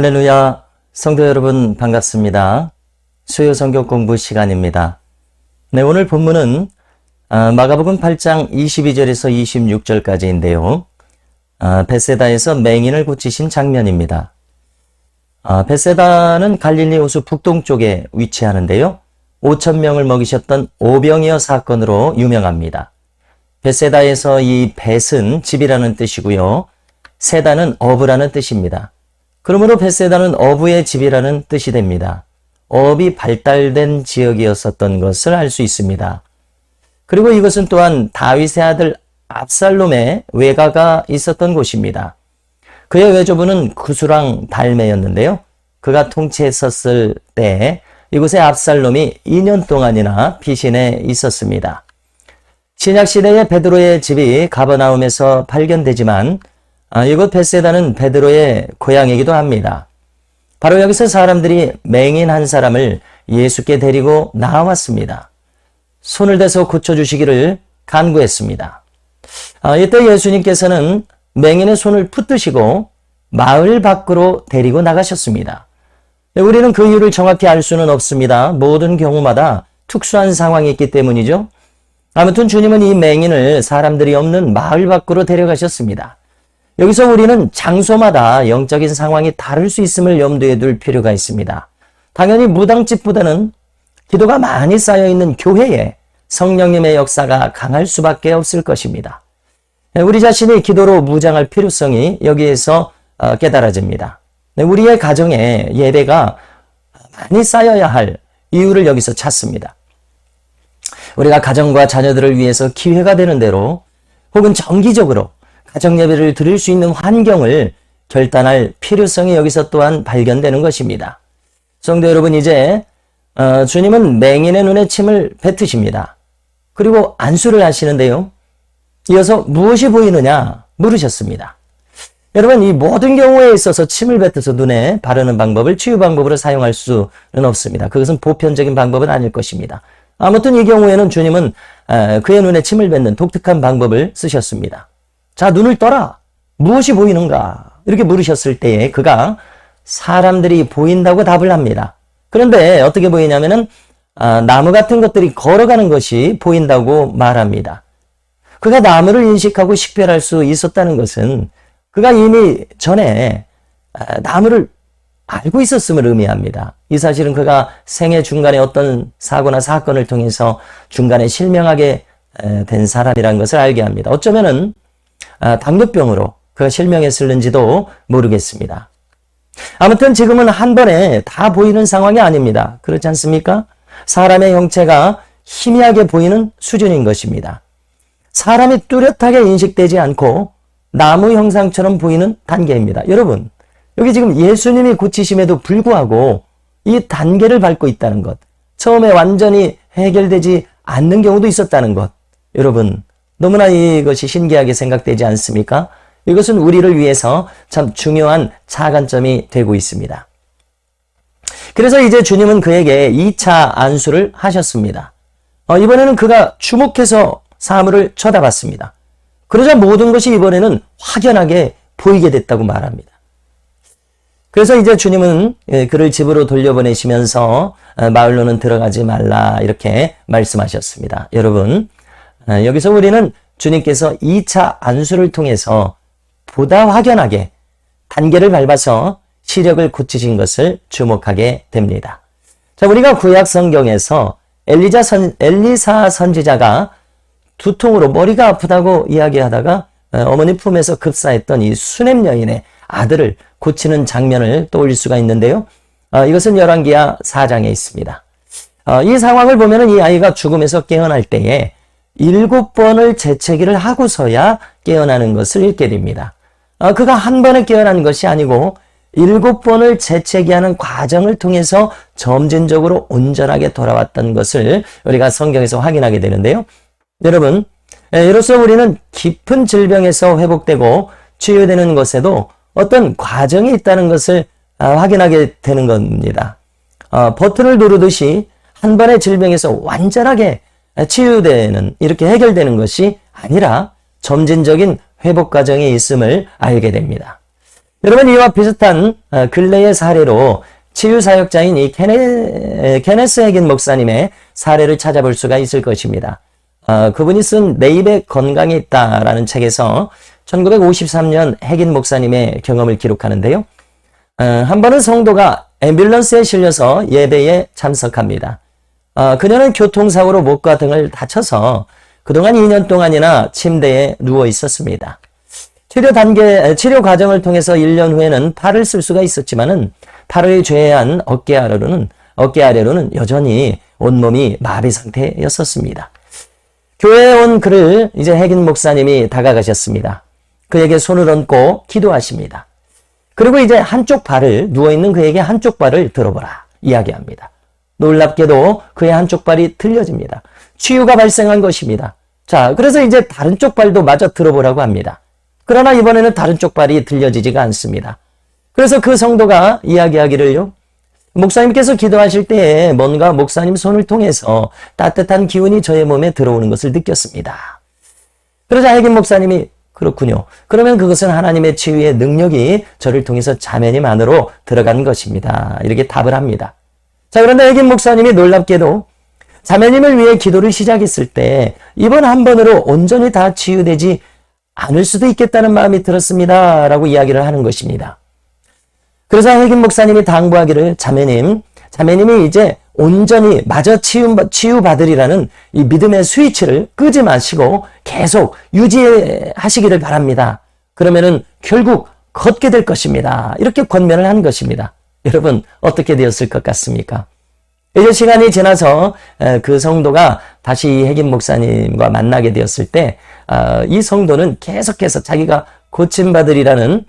할렐루야, 성도 여러분 반갑습니다. 수요 성경 공부 시간입니다. 네, 오늘 본문은 마가복음 8장 22절에서 26절까지인데요. 벳세다에서 맹인을 고치신 장면입니다. 벳세다는 갈릴리 호수 북동쪽에 위치하는데요. 5,000명을 먹이셨던 오병이어 사건으로 유명합니다. 벳세다에서 이 벳은 집이라는 뜻이고요. 세다는 어부라는 뜻입니다. 그러므로 벳세다는 어부의 집이라는 뜻이 됩니다. 어업이 발달된 지역이었었던 것을 알 수 있습니다. 그리고 이것은 또한 다윗의 아들 압살롬의 외가가 있었던 곳입니다. 그의 외조부는 구스랑 달메였는데요. 그가 통치했었을 때 이곳에 압살롬이 2년 동안이나 피신해 있었습니다. 신약시대의 베드로의 집이 가버나움에서 발견되지만 이곳 벳세다는 베드로의 고향이기도 합니다. 바로 여기서 사람들이 맹인 한 사람을 예수께 데리고 나왔습니다. 손을 대서 고쳐주시기를 간구했습니다. 이때 예수님께서는 맹인의 손을 붙드시고 마을 밖으로 데리고 나가셨습니다. 우리는 그 이유를 정확히 알 수는 없습니다. 모든 경우마다 특수한 상황이 있기 때문이죠. 아무튼 주님은 이 맹인을 사람들이 없는 마을 밖으로 데려가셨습니다. 여기서 우리는 장소마다 영적인 상황이 다를 수 있음을 염두에 둘 필요가 있습니다. 당연히 무당집보다는 기도가 많이 쌓여있는 교회에 성령님의 역사가 강할 수밖에 없을 것입니다. 우리 자신이 기도로 무장할 필요성이 여기에서 깨달아집니다. 우리의 가정에 예배가 많이 쌓여야 할 이유를 여기서 찾습니다. 우리가 가정과 자녀들을 위해서 기회가 되는 대로 혹은 정기적으로 가정 예배를 드릴 수 있는 환경을 결단할 필요성이 여기서 또한 발견되는 것입니다. 성도 여러분, 이제 주님은 맹인의 눈에 침을 뱉으십니다. 그리고 안수를 하시는데요. 이어서 무엇이 보이느냐 물으셨습니다. 여러분, 이 모든 경우에 있어서 침을 뱉어서 눈에 바르는 방법을 치유 방법으로 사용할 수는 없습니다. 그것은 보편적인 방법은 아닐 것입니다. 아무튼 이 경우에는 주님은 그의 눈에 침을 뱉는 독특한 방법을 쓰셨습니다. 자, 눈을 떠라. 무엇이 보이는가? 이렇게 물으셨을 때에 그가 사람들이 보인다고 답을 합니다. 그런데 어떻게 보이냐면은 나무 같은 것들이 걸어가는 것이 보인다고 말합니다. 그가 나무를 인식하고 식별할 수 있었다는 것은 그가 이미 전에 나무를 알고 있었음을 의미합니다. 이 사실은 그가 생애 중간에 어떤 사고나 사건을 통해서 중간에 실명하게 된 사람이라는 것을 알게 합니다. 어쩌면은 당뇨병으로 그가 실명했을는지도 모르겠습니다. 아무튼 지금은 한 번에 다 보이는 상황이 아닙니다. 그렇지 않습니까? 사람의 형체가 희미하게 보이는 수준인 것입니다. 사람이 뚜렷하게 인식되지 않고 나무 형상처럼 보이는 단계입니다. 여러분, 여기 지금 예수님이 고치심에도 불구하고 이 단계를 밟고 있다는 것, 처음에 완전히 해결되지 않는 경우도 있었다는 것, 여러분 너무나 이것이 신기하게 생각되지 않습니까? 이것은 우리를 위해서 참 중요한 차관점이 되고 있습니다. 그래서 이제 주님은 그에게 2차 안수를 하셨습니다. 이번에는 그가 주목해서 사물을 쳐다봤습니다. 그러자 모든 것이 이번에는 확연하게 보이게 됐다고 말합니다. 그래서 이제 주님은 그를 집으로 돌려보내시면서 마을로는 들어가지 말라 이렇게 말씀하셨습니다. 여러분, 여기서 우리는 주님께서 2차 안수를 통해서 보다 확연하게 단계를 밟아서 시력을 고치신 것을 주목하게 됩니다. 자, 우리가 구약 성경에서 엘리사 선지자가 두통으로 머리가 아프다고 이야기하다가 어머니 품에서 급사했던 이 수넴 여인의 아들을 고치는 장면을 떠올릴 수가 있는데요. 이것은 열왕기하 4장에 있습니다. 이 상황을 보면 이 아이가 죽음에서 깨어날 때에 7번을 재채기를 하고서야 깨어나는 것을 읽게 됩니다. 그가 한 번에 깨어난 것이 아니고 7번을 재채기하는 과정을 통해서 점진적으로 온전하게 돌아왔던 것을 우리가 성경에서 확인하게 되는데요. 여러분, 이로써 우리는 깊은 질병에서 회복되고 치유되는 것에도 어떤 과정이 있다는 것을 확인하게 되는 겁니다. 버튼을 누르듯이 한 번의 질병에서 완전하게 치유되는, 이렇게 해결되는 것이 아니라 점진적인 회복 과정이 있음을 알게 됩니다. 여러분, 이와 비슷한 근래의 사례로 치유사역자인 이 케네스 해긴 목사님의 사례를 찾아볼 수가 있을 것입니다. 그분이 쓴 내 입에 건강이 있다라는 책에서 1953년 해긴 목사님의 경험을 기록하는데요. 한 번은 성도가 앰뷸런스에 실려서 예배에 참석합니다. 그녀는 교통사고로 목과 등을 다쳐서 그동안 2년 동안이나 침대에 누워 있었습니다. 치료 과정을 통해서 1년 후에는 팔을 쓸 수가 있었지만은 팔을 제외한 어깨 아래로는 여전히 온몸이 마비 상태였었습니다. 교회에 온 그를 이제 해긴 목사님이 다가가셨습니다. 그에게 손을 얹고 기도하십니다. 그리고 이제 누워있는 그에게 한쪽 발을 들어보라 이야기합니다. 놀랍게도 그의 한쪽 발이 들려집니다. 치유가 발생한 것입니다. 자, 그래서 이제 다른 쪽 발도 마저 들어보라고 합니다. 그러나 이번에는 다른 쪽 발이 들려지지가 않습니다. 그래서 그 성도가 이야기하기를요, 목사님께서 기도하실 때에 뭔가 목사님 손을 통해서 따뜻한 기운이 저의 몸에 들어오는 것을 느꼈습니다. 그러자 해긴 목사님이 그렇군요. 그러면 그것은 하나님의 치유의 능력이 저를 통해서 자매님 안으로 들어간 것입니다. 이렇게 답을 합니다. 자, 그런데 해긴 목사님이 놀랍게도 자매님을 위해 기도를 시작했을 때 이번 한 번으로 온전히 다 치유되지 않을 수도 있겠다는 마음이 들었습니다. 라고 이야기를 하는 것입니다. 그래서 해긴 목사님이 당부하기를 자매님이 이제 온전히 마저 치유받으리라는 이 믿음의 스위치를 끄지 마시고 계속 유지하시기를 바랍니다. 그러면은 결국 걷게 될 것입니다. 이렇게 권면을 한 것입니다. 여러분, 어떻게 되었을 것 같습니까? 이제 시간이 지나서 그 성도가 다시 해긴 목사님과 만나게 되었을 때 이 성도는 계속해서 자기가 고침받으리라는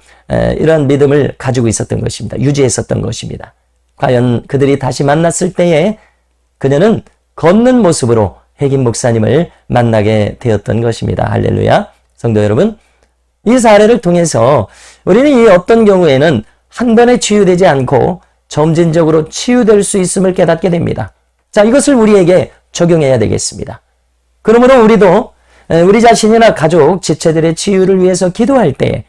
이러한 믿음을 가지고 있었던 것입니다. 유지했었던 것입니다. 과연 그들이 다시 만났을 때에 그녀는 걷는 모습으로 해긴 목사님을 만나게 되었던 것입니다. 할렐루야. 성도 여러분, 이 사례를 통해서 우리는 이 어떤 경우에는 한 번에 치유되지 않고 점진적으로 치유될 수 있음을 깨닫게 됩니다. 자, 이것을 우리에게 적용해야 되겠습니다. 그러므로 우리도 우리 자신이나 가족, 지체들의 치유를 위해서 기도할 때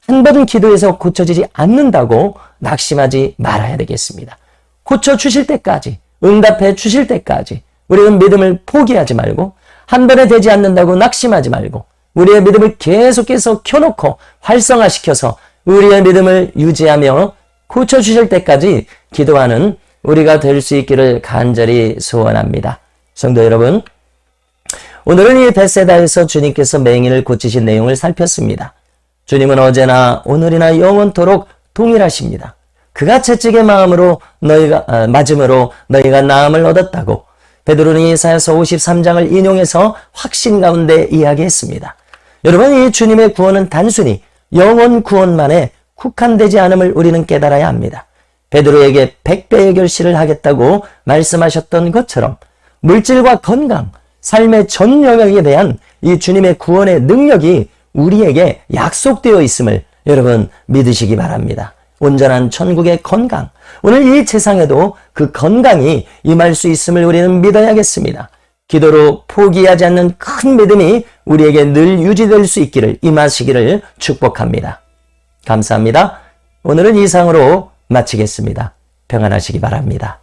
한 번은 기도해서 고쳐지지 않는다고 낙심하지 말아야 되겠습니다. 고쳐주실 때까지, 응답해 주실 때까지 우리는 믿음을 포기하지 말고 한 번에 되지 않는다고 낙심하지 말고 우리의 믿음을 계속해서 켜놓고 활성화시켜서 우리의 믿음을 유지하며 고쳐주실 때까지 기도하는 우리가 될 수 있기를 간절히 소원합니다. 성도 여러분, 오늘은 이 벳세다에서 주님께서 맹인을 고치신 내용을 살폈습니다. 주님은 어제나 오늘이나 영원토록 동일하십니다. 그가 채찍의 맞음으로 너희가 나음을 얻었다고 베드로는 이사야서 53장을 인용해서 확신 가운데 이야기했습니다. 여러분, 이 주님의 구원은 단순히 영원 구원만에 국한되지 않음을 우리는 깨달아야 합니다. 베드로에게 100배의 결실을 하겠다고 말씀하셨던 것처럼 물질과 건강, 삶의 전 영역에 대한 이 주님의 구원의 능력이 우리에게 약속되어 있음을 여러분 믿으시기 바랍니다. 온전한 천국의 건강, 오늘 이 세상에도 그 건강이 임할 수 있음을 우리는 믿어야겠습니다. 기도로 포기하지 않는 큰 믿음이 우리에게 늘 유지될 수 있기를 임하시기를 축복합니다. 감사합니다. 오늘은 이상으로 마치겠습니다. 평안하시기 바랍니다.